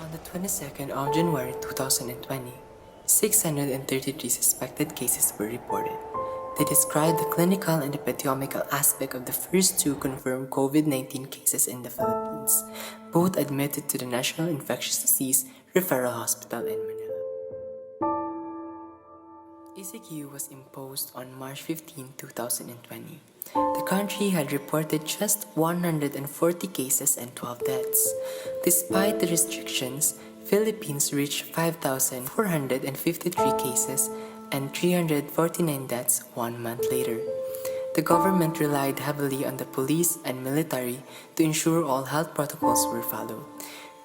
On the 22nd of January 2020, 633 suspected cases were reported. They describe the clinical and epidemiological aspect of the first two confirmed COVID-19 cases in the Philippines, both admitted to the National Infectious Disease Referral Hospital in Manila. ECQ was imposed on March 15, 2020. The country had reported just 140 cases and 12 deaths. Despite the restrictions, Philippines reached 5,453 cases and 349 deaths 1 month later. The government relied heavily on the police and military to ensure all health protocols were followed.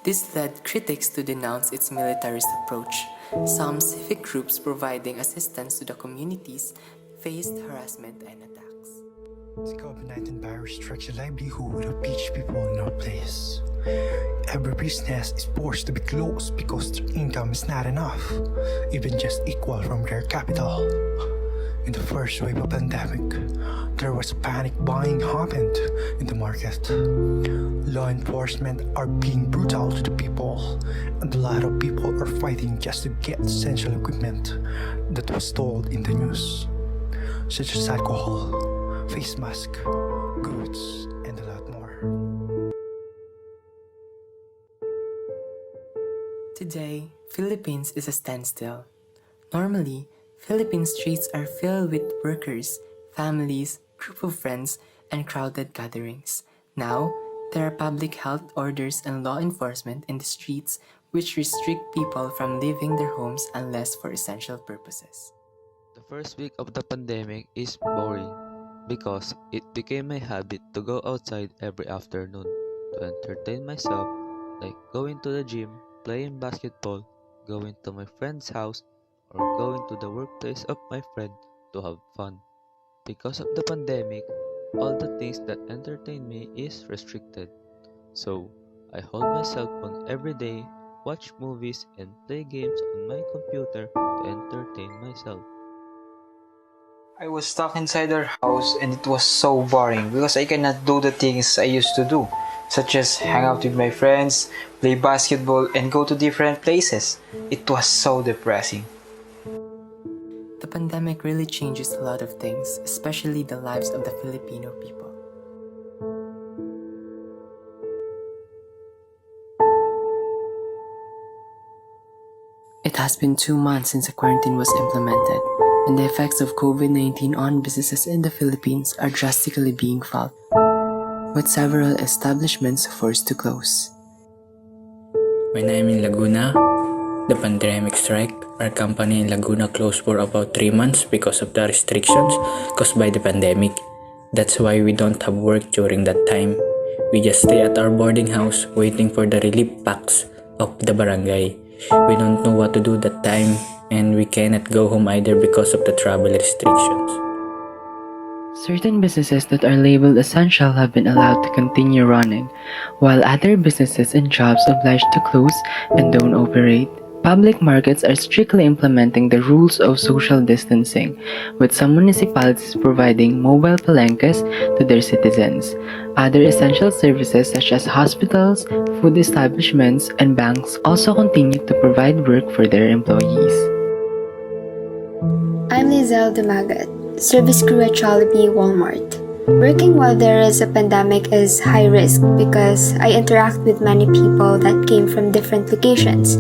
This led critics to denounce its militarist approach. Some civic groups providing assistance to the communities faced harassment and attacks. The COVID-19 virus strikes the livelihood of each people in our place. Every business is forced to be closed because their income is not enough, even just equal from their capital. In the first wave of pandemic, there was panic buying happened in the market. Law enforcement are being brutal to the people, and a lot of people are fighting just to get essential equipment that was told in the news, such as alcohol, face mask, goods, and a lot more. Today, Philippines is a standstill. Normally, Philippine streets are filled with workers, families, group of friends, and crowded gatherings. Now, there are public health orders and law enforcement in the streets which restrict people from leaving their homes unless for essential purposes. The first week of the pandemic is boring because it became my habit to go outside every afternoon to entertain myself, like going to the gym, playing basketball, going to my friend's house, or going to the workplace of my friend to have fun. Because of the pandemic, all the things that entertain me is restricted. So, I hold my cell phone every day, watch movies, and play games on my computer to entertain myself. I was stuck inside our house and it was so boring because I cannot do the things I used to do, such as hang out with my friends, play basketball, and go to different places. It was so depressing. The pandemic really changes a lot of things, especially the lives of the Filipino people. It has been 2 months since a quarantine was implemented, and the effects of COVID-19 on businesses in the Philippines are drastically being felt, with several establishments forced to close. When I'm in Laguna, the pandemic strike, our company in Laguna closed for about 3 months because of the restrictions caused by the pandemic. That's why we don't have work during that time. We just stay at our boarding house waiting for the relief packs of the barangay. We don't know what to do that time, and we cannot go home either because of the travel restrictions. Certain businesses that are labeled essential have been allowed to continue running, while other businesses and jobs obliged to close and don't operate. Public markets are strictly implementing the rules of social distancing, with some municipalities providing mobile palenques to their citizens. Other essential services such as hospitals, food establishments, and banks also continue to provide work for their employees. I'm Lizelle Dumagat, service crew at Jollibee Walmart. Working while there is a pandemic is high risk because I interact with many people that came from different locations.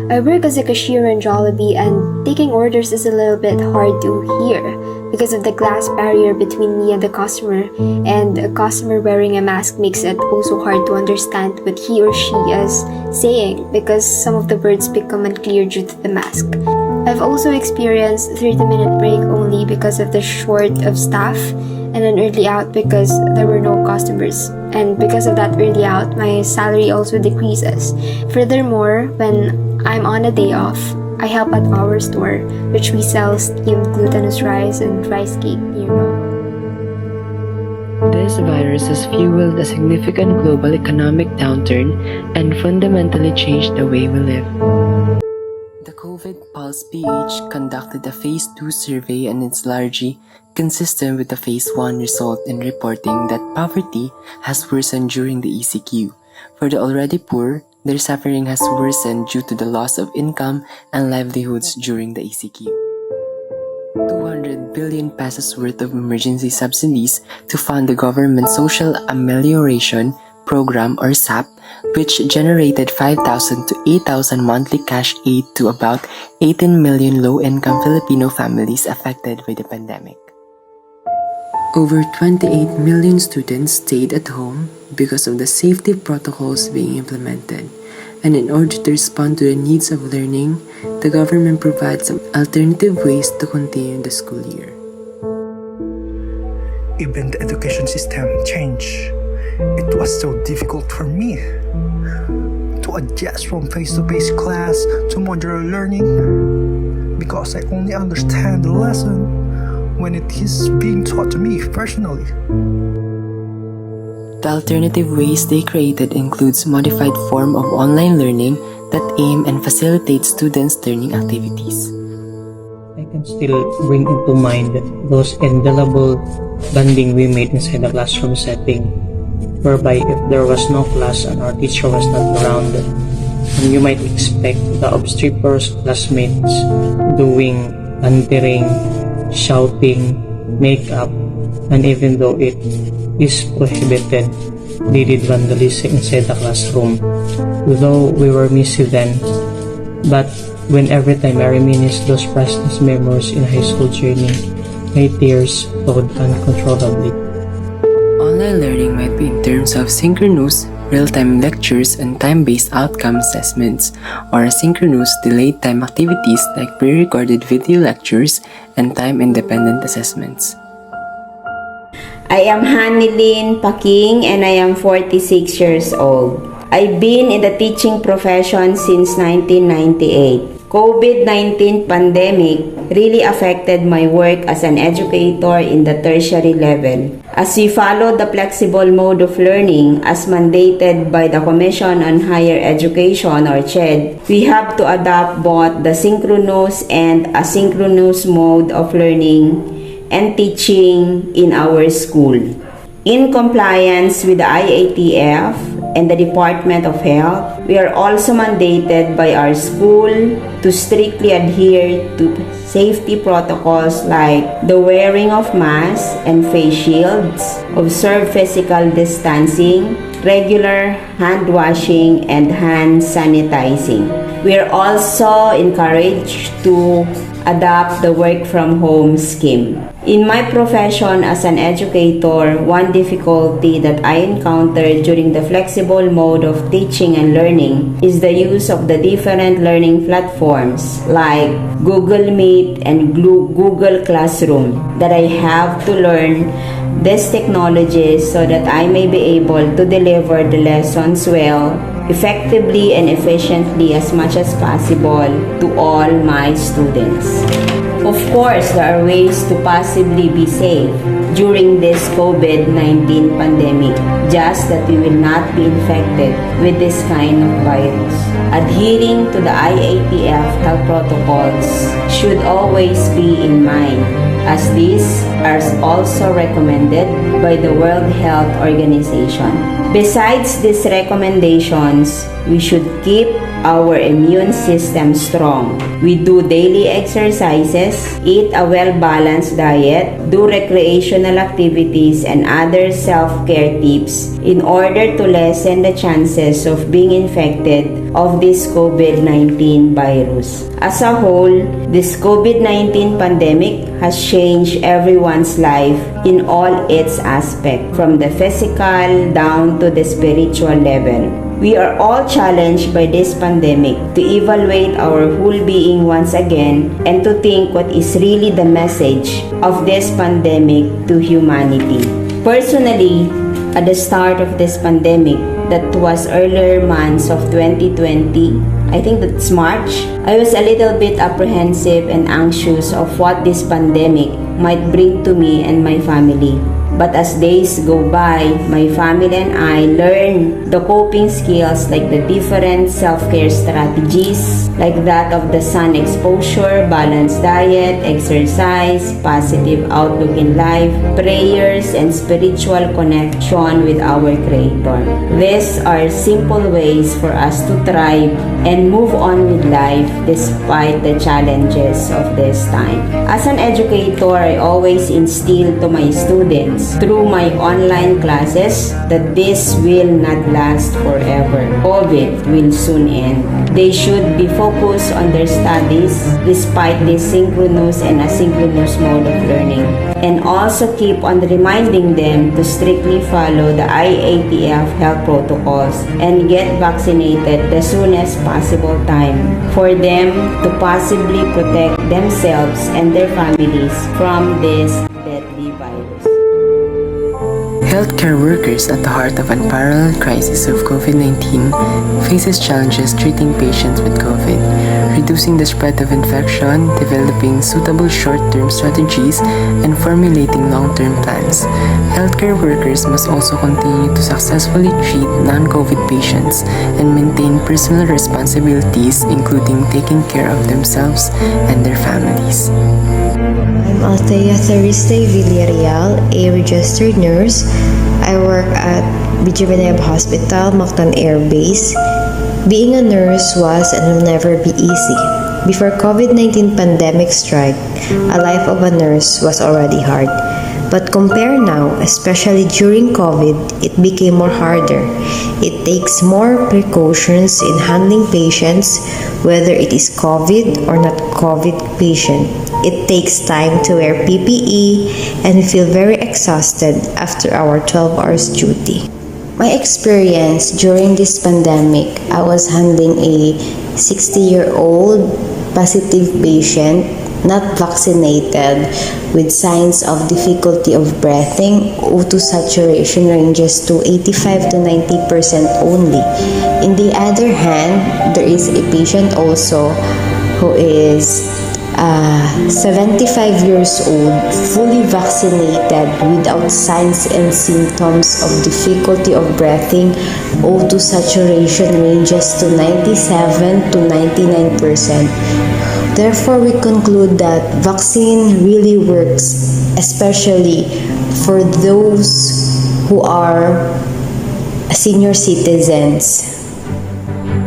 I work as a cashier in Jollibee and taking orders is a little bit hard to hear because of the glass barrier between me and the customer, and a customer wearing a mask makes it also hard to understand what he or she is saying because some of the words become unclear due to the mask. I've also experienced 30-minute break only because of the short of staff and an early out because there were no customers. And because of that early out, my salary also decreases. Furthermore, when I'm on a day off, I help at our store, which we sell steamed glutinous rice and rice cake, you know. This virus has fueled a significant global economic downturn and fundamentally changed the way we live. The COVID Pulse PH conducted a Phase 2 survey, and it's largely consistent with the Phase 1 result in reporting that poverty has worsened during the ECQ. For the already poor, Their suffering has worsened due to the loss of income and livelihoods during the ECQ. 200 billion pesos worth of emergency subsidies to fund the government Social Amelioration Program or SAP, which generated 5,000 to 8,000 monthly cash aid to about 18 million low-income Filipino families affected by the pandemic. Over 28 million students stayed at home because of the safety protocols being implemented, and in order to respond to the needs of learning, the government provides some alternative ways to continue the school year. Even the education system changed. It was so difficult for me to adjust from face-to-face class to modular learning because I only understand the lesson when it is being taught to me personally. The alternative ways they created includes modified form of online learning that aim and facilitate students' learning activities. I can still bring into mind those indelible bonding we made inside the classroom setting, whereby if there was no class and our teacher was not around, and you might expect the obstreperous classmates doing bantering, shouting, makeup, and even though it is prohibited, they did vandalism inside the classroom. Though we were messy then, but when every time I reminisce those precious memories in high school journey, my tears flowed uncontrollably. Online learning might be in terms of synchronous, real-time lectures and time-based outcome assessments, or asynchronous, delayed time activities like pre-recorded video lectures and time-independent assessments. I am Hanilyn Paking and I am 46 years old. I've been in the teaching profession since 1998. COVID-19 pandemic really affected my work as an educator in the tertiary level. As we follow the flexible mode of learning as mandated by the Commission on Higher Education or CHED, we have to adopt both the synchronous and asynchronous mode of learning and teaching in our school. In compliance with the IATF and the Department of Health, we are also mandated by our school to strictly adhere to safety protocols like the wearing of masks and face shields, observe physical distancing, regular hand washing, and hand sanitizing. We are also encouraged to adopt the work from home scheme. In my profession as an educator, one difficulty that I encountered during the flexible mode of teaching and learning is the use of the different learning platforms like Google Meet and Google Classroom that I have to learn these technologies so that I may be able to deliver the lessons well, effectively and efficiently as much as possible to all my students. Of course, there are ways to possibly be safe during this COVID-19 pandemic, just that we will not be infected with this kind of virus. Adhering to the IATF health protocols should always be in mind, as these are also recommended by the World Health Organization. Besides these recommendations, we should keep our immune system strong. We do daily exercises, eat a well-balanced diet, do recreational activities and other self-care tips in order to lessen the chances of being infected of this COVID-19 virus. As a whole, this COVID-19 pandemic has changed everyone's life in all its aspects, from the physical down to the spiritual level. We are all challenged by this pandemic to evaluate our whole being once again and to think what is really the message of this pandemic to humanity. Personally, at the start of this pandemic, that was earlier months of 2020, I think that's March, I was a little bit apprehensive and anxious of what this pandemic might bring to me and my family. But as days go by, my family and I learn the coping skills like the different self-care strategies like that of the sun exposure, balanced diet, exercise, positive outlook in life, prayers, and spiritual connection with our Creator. These are simple ways for us to thrive and move on with life despite the challenges of this time. As an educator, I always instill to my students through my online classes that this will not last forever. COVID will soon end. They should be focused on their studies despite this synchronous and asynchronous mode of learning, and also keep on reminding them to strictly follow the IATF health protocols and get vaccinated the soonest possible time for them to possibly protect themselves and their families from this deadly virus. Healthcare workers at the heart of unparalleled crisis of COVID-19 faces challenges treating patients with COVID, reducing the spread of infection, developing suitable short-term strategies, and formulating long-term plans. Healthcare workers must also continue to successfully treat non-COVID patients and maintain personal responsibilities, including taking care of themselves and their families. I'm Althea Thereste Villarreal, a registered nurse. I work at Bijubeneb Hospital, Mactan Air Base. Being a nurse was and will never be easy. Before COVID-19 pandemic strike, a life of a nurse was already hard. But compare now, especially during COVID, it became more harder. It takes more precautions in handling patients, whether it is COVID or not COVID patient. It takes time to wear PPE and we feel very exhausted after our 12 hours duty. My experience during this pandemic, I was handling a 60-year-old positive patient, not vaccinated, with signs of difficulty of breathing. O2 saturation ranges to 85 to 90% only. In the other hand, there is a patient also who is 75 years old, fully vaccinated, without signs and symptoms of difficulty of breathing. O2 saturation ranges to 97 to 99%. Therefore, we conclude that vaccine really works, especially for those who are senior citizens.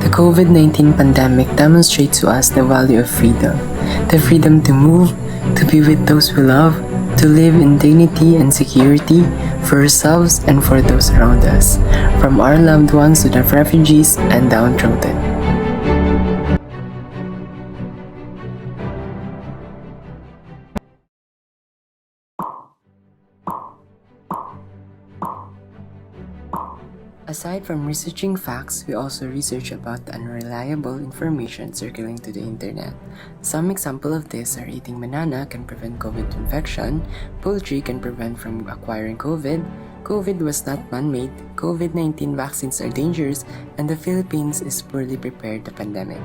The COVID-19 pandemic demonstrates to us the value of freedom. The freedom to move, to be with those we love, to live in dignity and security for ourselves and for those around us, from our loved ones to the refugees and downtrodden. Aside from researching facts, we also research about the unreliable information circulating to the internet. Some example of this are eating banana can prevent COVID infection, poultry can prevent from acquiring COVID, COVID was not man-made, COVID-19 vaccines are dangerous, and the Philippines is poorly prepared for the pandemic.